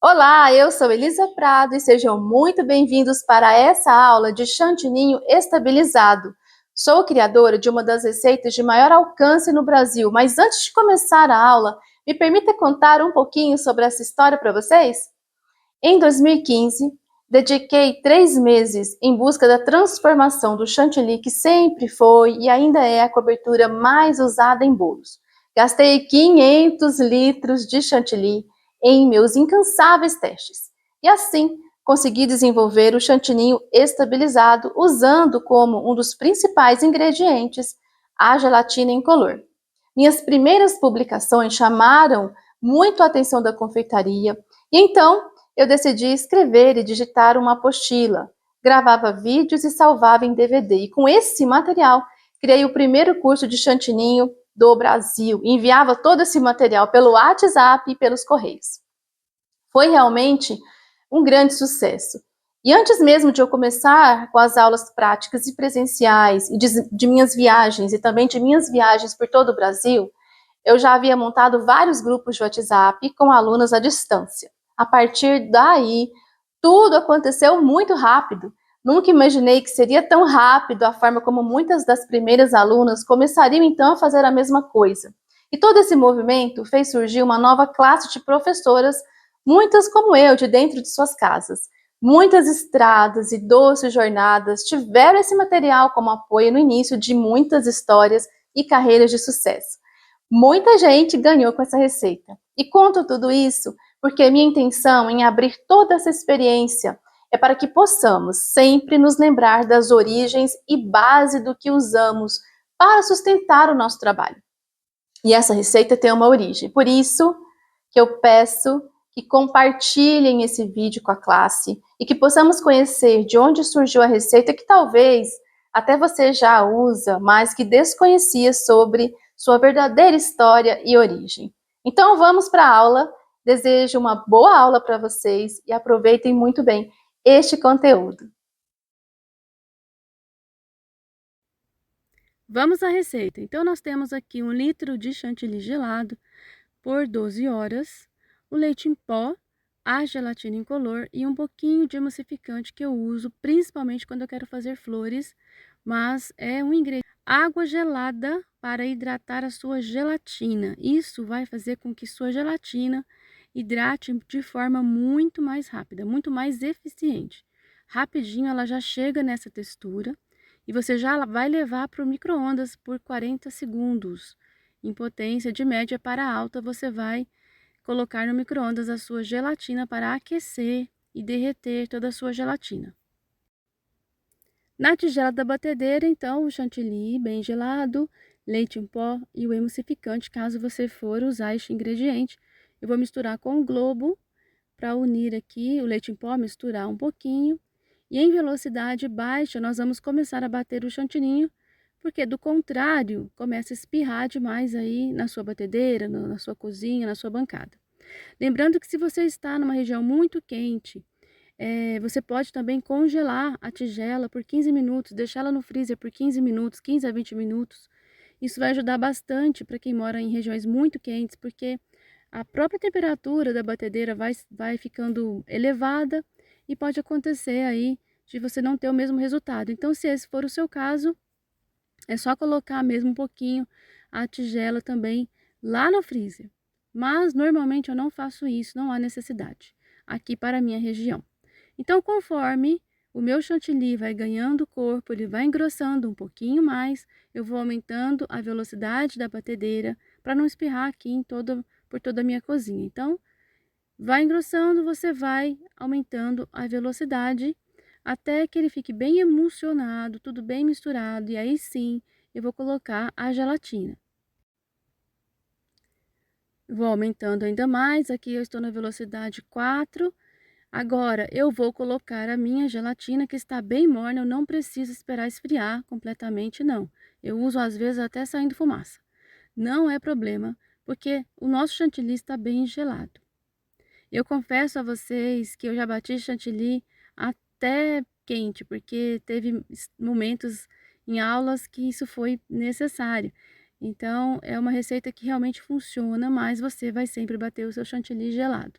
Olá, eu sou Elisa Prado e sejam muito bem-vindos para essa aula de chantininho estabilizado. Sou criadora de uma das receitas de maior alcance no Brasil, mas antes de começar a aula, me permita contar um pouquinho sobre essa história para vocês? Em 2015, dediquei 3 meses em busca da transformação do chantilly, que sempre foi e ainda é a cobertura mais usada em bolos. Gastei 500 litros de chantilly em meus incansáveis testes. E assim, consegui desenvolver o chantininho estabilizado usando como um dos principais ingredientes a gelatina incolor. Minhas primeiras publicações chamaram muito a atenção da confeitaria e então eu decidi escrever e digitar uma apostila, gravava vídeos e salvava em DVD. E com esse material, criei o primeiro curso de chantininho do Brasil. Enviava todo esse material pelo WhatsApp e pelos correios. Foi realmente um grande sucesso. E antes mesmo de eu começar com as aulas práticas e presenciais, e de minhas viagens, e também de minhas viagens por todo o Brasil, eu já havia montado vários grupos de WhatsApp com alunos à distância. A partir daí, tudo aconteceu muito rápido. Nunca imaginei que seria tão rápido a forma como muitas das primeiras alunas começariam então a fazer a mesma coisa. E todo esse movimento fez surgir uma nova classe de professoras, muitas como eu, de dentro de suas casas. Muitas estradas e doces jornadas tiveram esse material como apoio no início de muitas histórias e carreiras de sucesso. Muita gente ganhou com essa receita. E conto tudo isso porque minha intenção em abrir toda essa experiência é para que possamos sempre nos lembrar das origens e base do que usamos para sustentar o nosso trabalho. E essa receita tem uma origem. Por isso que eu peço que compartilhem esse vídeo com a classe e que possamos conhecer de onde surgiu a receita que talvez até você já usa, mas que desconhecia sobre sua verdadeira história e origem. Então vamos para a aula. Desejo uma boa aula para vocês e aproveitem muito bem este conteúdo. Vamos à receita. Então, nós temos aqui 1 litro de chantilly gelado por 12 horas, o leite em pó, a gelatina incolor e um pouquinho de emulsificante que eu uso principalmente quando eu quero fazer flores, mas é um ingrediente. Água gelada para hidratar a sua gelatina. Isso vai fazer com que sua gelatina hidrate de forma muito mais rápida, muito mais eficiente. Rapidinho ela já chega nessa textura e você já vai levar para o micro-ondas por 40 segundos. Em potência de média para alta, você vai colocar no micro-ondas a sua gelatina para aquecer e derreter toda a sua gelatina. Na tigela da batedeira, então, o chantilly bem gelado, leite em pó e o emulsificante, caso você for usar este ingrediente. Eu vou misturar com o globo para unir aqui o leite em pó, misturar um pouquinho. E em velocidade baixa, nós vamos começar a bater o chantininho, porque do contrário, começa a espirrar demais aí na sua batedeira, na sua cozinha, na sua bancada. Lembrando que se você está numa região muito quente, você pode também congelar a tigela por 15 minutos, deixá-la no freezer por 15 minutos, 15 a 20 minutos. Isso vai ajudar bastante para quem mora em regiões muito quentes, porque a própria temperatura da batedeira vai ficando elevada e pode acontecer aí de você não ter o mesmo resultado. Então, se esse for o seu caso, é só colocar mesmo um pouquinho a tigela também lá no freezer. Mas normalmente eu não faço isso, não há necessidade aqui para a minha região. Então, conforme o meu chantilly vai ganhando corpo, ele vai engrossando um pouquinho mais, eu vou aumentando a velocidade da batedeira para não espirrar aqui por toda a minha cozinha. Então, vai engrossando, você vai aumentando a velocidade até que ele fique bem emulsionado, tudo bem misturado, e aí sim eu vou colocar a gelatina. Vou aumentando ainda mais, aqui eu estou na velocidade 4. Agora eu vou colocar a minha gelatina que está bem morna, eu não preciso esperar esfriar completamente não. Eu uso às vezes até saindo fumaça. Não é problema, porque o nosso chantilly está bem gelado. Eu confesso a vocês que eu já bati chantilly até quente, porque teve momentos em aulas que isso foi necessário. Então, é uma receita que realmente funciona, mas você vai sempre bater o seu chantilly gelado.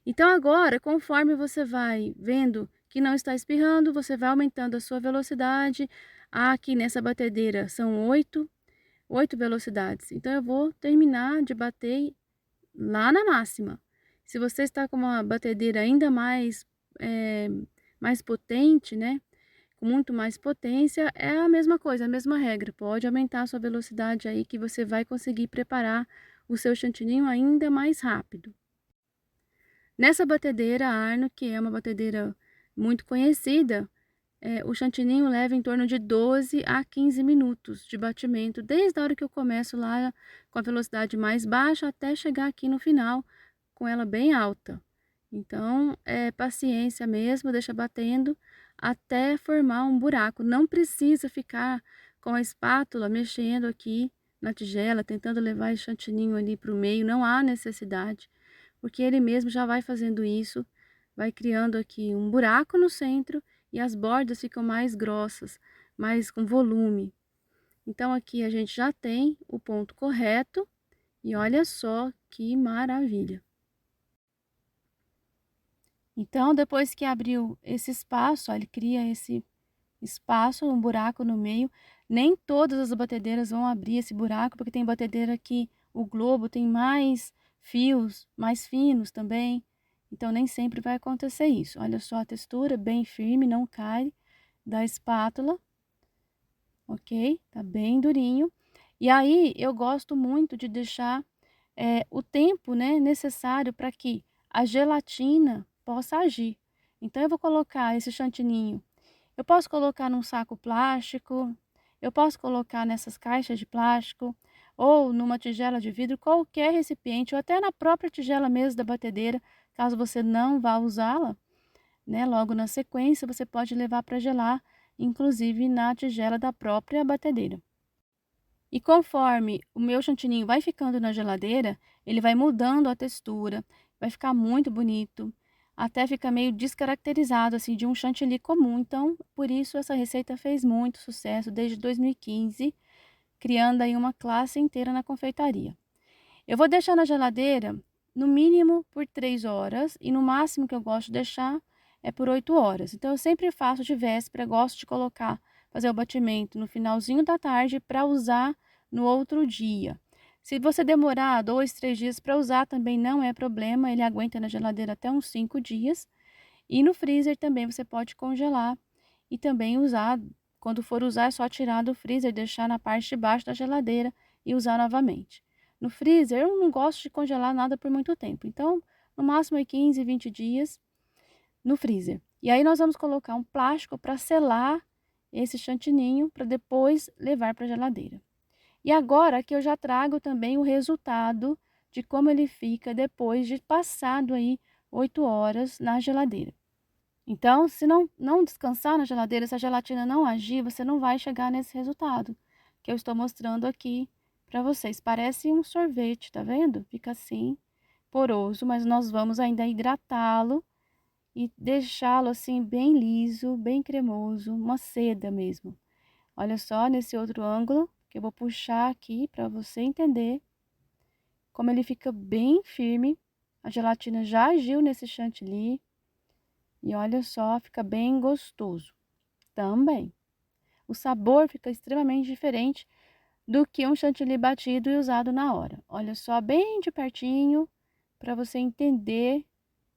Então agora, conforme você vai vendo que não está espirrando, você vai aumentando a sua velocidade. Aqui nessa batedeira são oito velocidades. Então eu vou terminar de bater lá na máxima. Se você está com uma batedeira ainda mais potente, né? Com muito mais potência, é a mesma coisa, a mesma regra. Pode aumentar a sua velocidade aí que você vai conseguir preparar o seu chantininho ainda mais rápido. Nessa batedeira Arno, que é uma batedeira muito conhecida, o chantininho leva em torno de 12 a 15 minutos de batimento, desde a hora que eu começo lá com a velocidade mais baixa até chegar aqui no final com ela bem alta. Então, é paciência mesmo, deixa batendo até formar um buraco. Não precisa ficar com a espátula mexendo aqui na tigela, tentando levar esse chantininho ali para o meio, não há necessidade, porque ele mesmo já vai fazendo isso, vai criando aqui um buraco no centro e as bordas ficam mais grossas, mais com volume. Então aqui a gente já tem o ponto correto e olha só que maravilha. Então depois que abriu esse espaço, ó, ele cria esse espaço, um buraco no meio. Nem todas as batedeiras vão abrir esse buraco, porque tem batedeira que o globo tem mais fios, mais finos também. Então nem sempre vai acontecer isso. Olha só a textura, bem firme, não cai da espátula, ok? Tá bem durinho. E aí eu gosto muito de deixar o tempo, né, necessário para que a gelatina possa agir. Então eu vou colocar esse chantininho. Eu posso colocar num saco plástico, eu posso colocar nessas caixas de plástico, ou numa tigela de vidro, qualquer recipiente, ou até na própria tigela mesmo da batedeira, caso você não vá usá-la, né? Logo na sequência, você pode levar para gelar, inclusive na tigela da própria batedeira. E conforme o meu chantininho vai ficando na geladeira, ele vai mudando a textura, vai ficar muito bonito, até fica meio descaracterizado assim de um chantilly comum. Então, por isso essa receita fez muito sucesso desde 2015, criando aí uma classe inteira na confeitaria. Eu vou deixar na geladeira no mínimo por 3 horas e no máximo que eu gosto de deixar é por 8 horas. Então eu sempre faço de véspera, gosto de fazer o batimento no finalzinho da tarde para usar no outro dia. Se você demorar 2, 3 dias para usar também não é problema, ele aguenta na geladeira até uns 5 dias. E no freezer também você pode congelar e também usar, quando for usar é só tirar do freezer, deixar na parte de baixo da geladeira e usar novamente. No freezer eu não gosto de congelar nada por muito tempo, então no máximo 15, 20 dias no freezer. E aí nós vamos colocar um plástico para selar esse chantininho para depois levar para a geladeira. E agora aqui eu já trago também o resultado de como ele fica depois de passado aí 8 horas na geladeira. Então, se não descansar na geladeira, se a gelatina não agir, você não vai chegar nesse resultado que eu estou mostrando aqui para vocês. Parece um sorvete, tá vendo? Fica assim, poroso, mas nós vamos ainda hidratá-lo e deixá-lo assim bem liso, bem cremoso, uma seda mesmo. Olha só nesse outro ângulo que eu vou puxar aqui para você entender como ele fica bem firme. A gelatina já agiu nesse chantilly. E olha só, fica bem gostoso também. O sabor fica extremamente diferente do que um chantilly batido e usado na hora. Olha só, bem de pertinho, para você entender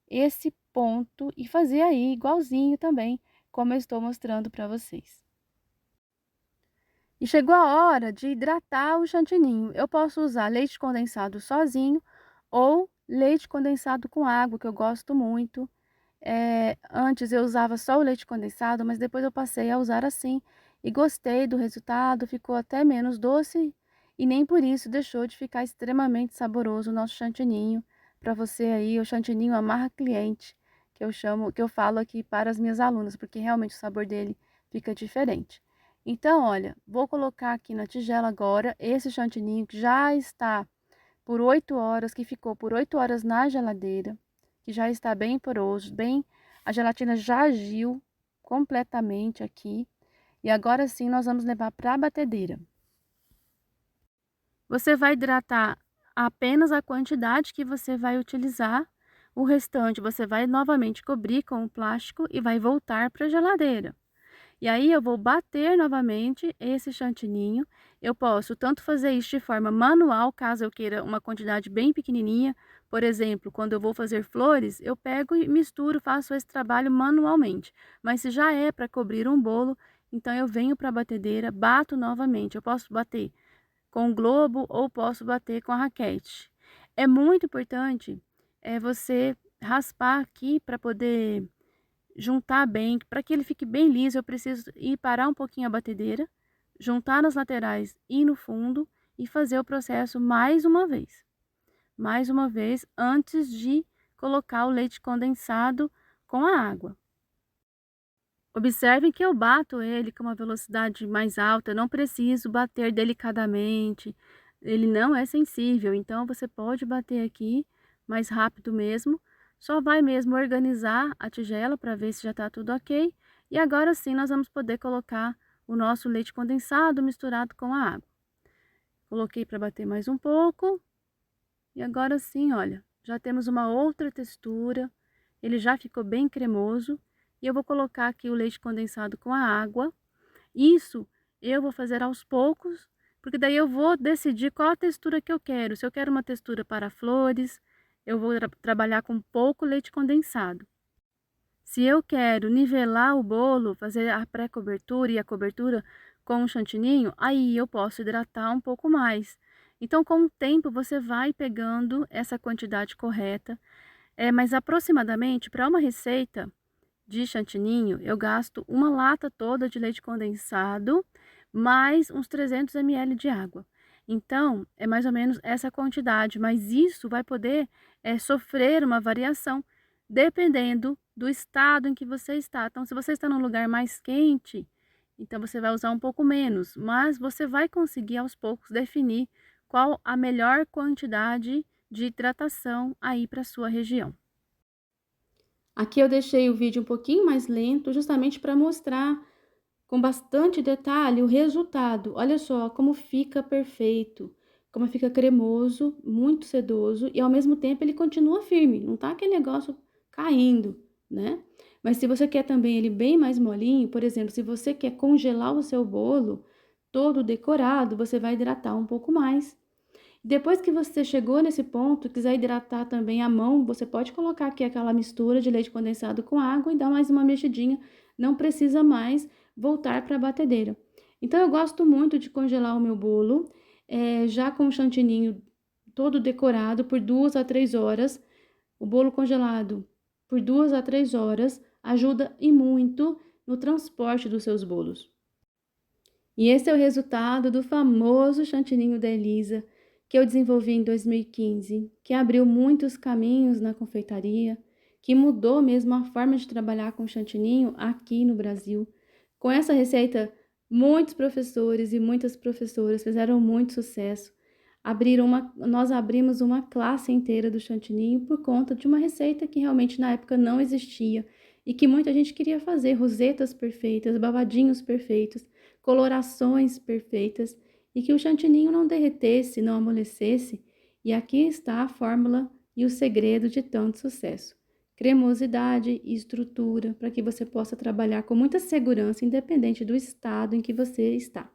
esse ponto e fazer aí igualzinho também, como eu estou mostrando para vocês. E chegou a hora de hidratar o chantininho. Eu posso usar leite condensado sozinho ou leite condensado com água, que eu gosto muito. Antes eu usava só o leite condensado, mas depois eu passei a usar assim e gostei do resultado, ficou até menos doce e nem por isso deixou de ficar extremamente saboroso o nosso chantininho. Para você aí, o chantininho amarra cliente, que eu chamo, que eu falo aqui para as minhas alunas, porque realmente o sabor dele fica diferente. Então, olha, vou colocar aqui na tigela agora esse chantininho que já está por 8 horas, que ficou por 8 horas na geladeira, que já está bem poroso, a gelatina já agiu completamente aqui. E agora sim nós vamos levar para a batedeira. Você vai hidratar apenas a quantidade que você vai utilizar. O restante você vai novamente cobrir com o plástico e vai voltar para a geladeira. E aí eu vou bater novamente esse chantininho. Eu posso tanto fazer isso de forma manual, caso eu queira uma quantidade bem pequenininha. Por exemplo, quando eu vou fazer flores, eu pego e misturo, faço esse trabalho manualmente. Mas se já é para cobrir um bolo, então eu venho para a batedeira, bato novamente. Eu posso bater com o globo ou posso bater com a raquete. É muito importante você raspar aqui para poder juntar bem, para que ele fique bem liso. Eu preciso ir parar um pouquinho a batedeira, juntar nas laterais e no fundo e fazer o processo mais uma vez antes de colocar o leite condensado com a água. Observem que eu bato ele com uma velocidade mais alta, eu não preciso bater delicadamente, ele não é sensível, então você pode bater aqui mais rápido mesmo, só vai mesmo organizar a tigela para ver se já está tudo ok, e agora sim nós vamos poder colocar o nosso leite condensado misturado com a água. Coloquei para bater mais um pouco, e agora sim, olha, já temos uma outra textura, ele já ficou bem cremoso. E eu vou colocar aqui o leite condensado com a água. Isso eu vou fazer aos poucos, porque daí eu vou decidir qual a textura que eu quero. Se eu quero uma textura para flores, eu vou trabalhar com pouco leite condensado. Se eu quero nivelar o bolo, fazer a pré-cobertura e a cobertura com um chantininho, aí eu posso hidratar um pouco mais. Então, com o tempo, você vai pegando essa quantidade correta. Mas aproximadamente, para uma receita de chantininho, eu gasto uma lata toda de leite condensado, mais uns 300 ml de água. Então, é mais ou menos essa quantidade, mas isso vai poder sofrer uma variação, dependendo do estado em que você está. Então, se você está num lugar mais quente, então você vai usar um pouco menos, mas você vai conseguir aos poucos definir qual a melhor quantidade de hidratação aí para sua região. Aqui eu deixei o vídeo um pouquinho mais lento, justamente para mostrar com bastante detalhe o resultado. Olha só como fica perfeito, como fica cremoso, muito sedoso e ao mesmo tempo ele continua firme, não tá aquele negócio caindo, né? Mas se você quer também ele bem mais molinho, por exemplo, se você quer congelar o seu bolo todo decorado, você vai hidratar um pouco mais. Depois que você chegou nesse ponto, quiser hidratar também a mão, você pode colocar aqui aquela mistura de leite condensado com água e dar mais uma mexidinha. Não precisa mais voltar para a batedeira. Então, eu gosto muito de congelar o meu bolo, já com o chantininho todo decorado por 2 a 3 horas. O bolo congelado por 2 a 3 horas ajuda e muito no transporte dos seus bolos. E esse é o resultado do famoso chantininho da Elisa, que eu desenvolvi em 2015, que abriu muitos caminhos na confeitaria, que mudou mesmo a forma de trabalhar com chantininho aqui no Brasil. Com essa receita, muitos professores e muitas professoras fizeram muito sucesso. Nós abrimos uma classe inteira do chantininho por conta de uma receita que realmente na época não existia e que muita gente queria fazer, rosetas perfeitas, babadinhos perfeitos, colorações perfeitas e que o chantininho não derretesse, não amolecesse. E aqui está a fórmula e o segredo de tanto sucesso. Cremosidade e estrutura para que você possa trabalhar com muita segurança, independente do estado em que você está.